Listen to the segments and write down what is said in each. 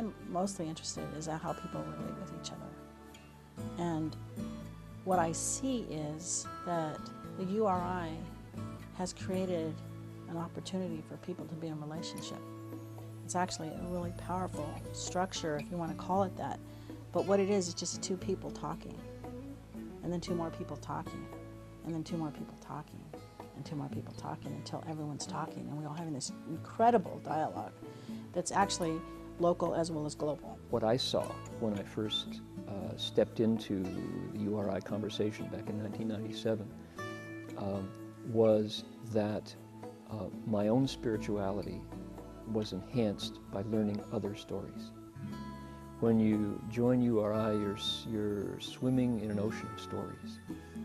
I'm mostly interested is at how people relate with each other. And what I see is that the URI has created an opportunity for people to be in relationship. It's actually a really powerful structure, if you want to call it that. But what it is just two people talking, and then two more people talking, and then two more people talking, and two more people talking until everyone's talking, and we're all having this incredible dialogue that's actually local as well as global. What I saw when I first stepped into the URI conversation back in 1997 was that my own spirituality was enhanced by learning other stories. When you join URI, you're swimming in an ocean of stories,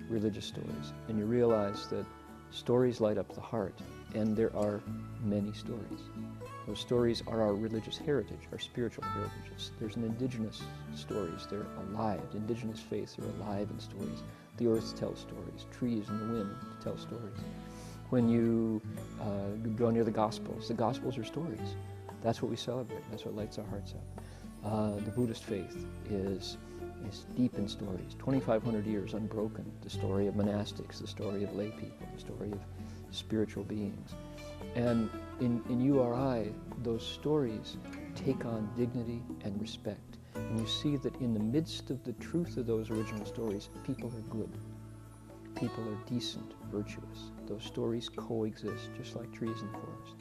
religious stories, and you realize that stories light up the heart, and there are many stories. Those stories are our religious heritage, our spiritual heritages. There's an indigenous stories, they're alive. Indigenous faiths are alive in stories. The earth tells stories, trees and the wind tell stories. When you go near the Gospels are stories. That's what we celebrate, that's what lights our hearts up. The Buddhist faith is deep in stories, 2,500 years unbroken. The story of monastics, the story of lay people, the story of spiritual beings. And in URI, those stories take on dignity and respect. And you see that in the midst of the truth of those original stories, people are good. People are decent, virtuous. Those stories coexist, just like trees in the forest.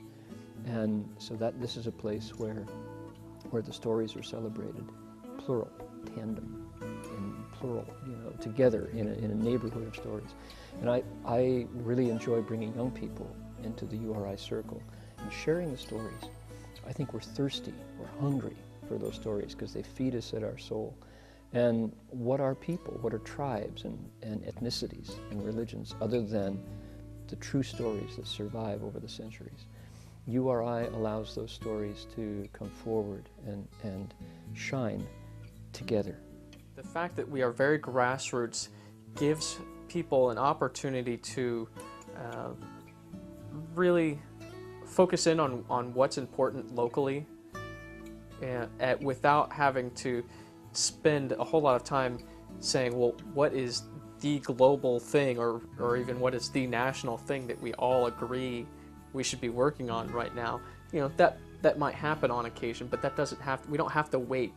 And so this is a place where the stories are celebrated, plural, tandem, in plural, together in a neighborhood of stories. And I really enjoy bringing young people into the URI circle and sharing the stories. I think we're thirsty, we're hungry for those stories because they feed us at our soul. And what are people, what are tribes and ethnicities and religions other than the true stories that survive over the centuries? URI allows those stories to come forward and shine together. The fact that we are very grassroots gives people an opportunity to really focus in on what's important locally and without having to spend a whole lot of time saying, well, what is the global thing or even what is the national thing that we all agree we should be working on right now. That might happen on occasion, but that doesn't have to, we don't have to wait.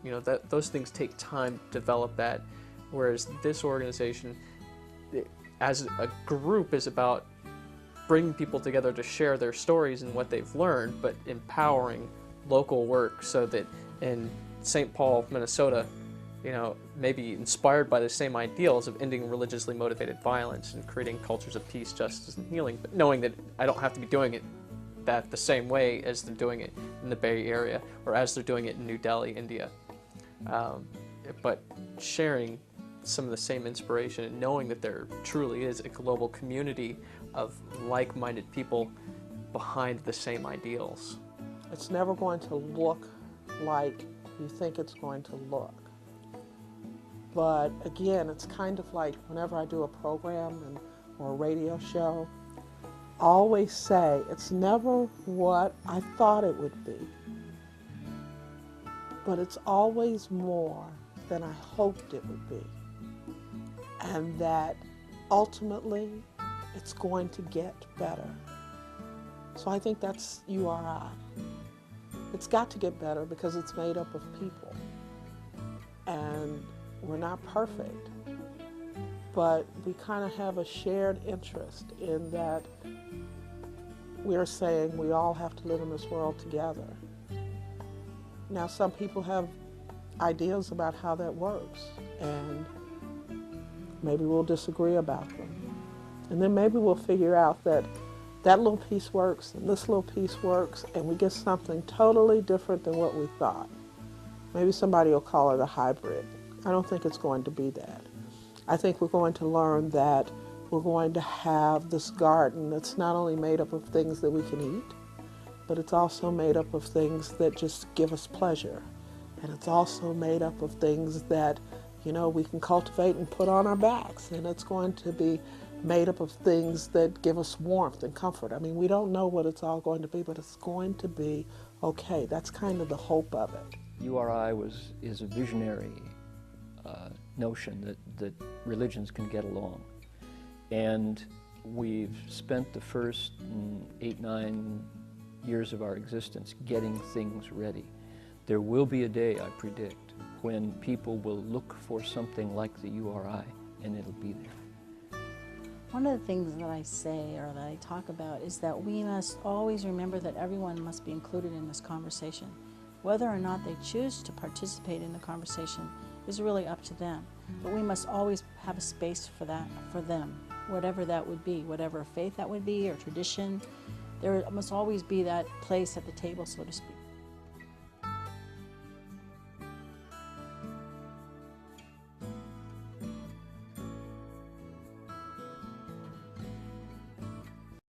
Those things take time to develop that, whereas this organization as a group is about bringing people together to share their stories and what they've learned, but empowering local work so that in St. Paul, Minnesota, maybe inspired by the same ideals of ending religiously motivated violence and creating cultures of peace, justice, and healing, but knowing that I don't have to be doing it the same way as they're doing it in the Bay Area or as they're doing it in New Delhi, India. But sharing some of the same inspiration and knowing that there truly is a global community of like-minded people behind the same ideals. It's never going to look like you think it's going to look. But again, it's kind of like whenever I do a program or a radio show, I always say it's never what I thought it would be, but it's always more than I hoped it would be. And that ultimately it's going to get better. So I think that's URI. It's got to get better because it's made up of people. And we're not perfect, but we kind of have a shared interest in that we're saying we all have to live in this world together. Now, some people have ideas about how that works, and maybe we'll disagree about them. And then maybe we'll figure out that that little piece works and this little piece works, and we get something totally different than what we thought. Maybe somebody will call it a hybrid. I don't think it's going to be that. I think we're going to learn that we're going to have this garden that's not only made up of things that we can eat, but it's also made up of things that just give us pleasure. And it's also made up of things that, we can cultivate and put on our backs. And it's going to be made up of things that give us warmth and comfort. I mean, we don't know what it's all going to be, but it's going to be okay. That's kind of the hope of it. URI is a visionary notion that religions can get along. And we've spent the first 8, 9 years of our existence getting things ready. There will be a day, I predict, when people will look for something like the URI, and it'll be there. One of the things that I say or that I talk about is that we must always remember that everyone must be included in this conversation. Whether or not they choose to participate in the conversation is really up to them. But we must always have a space for that, for them, whatever that would be, whatever faith that would be or tradition. There must always be that place at the table, so to speak.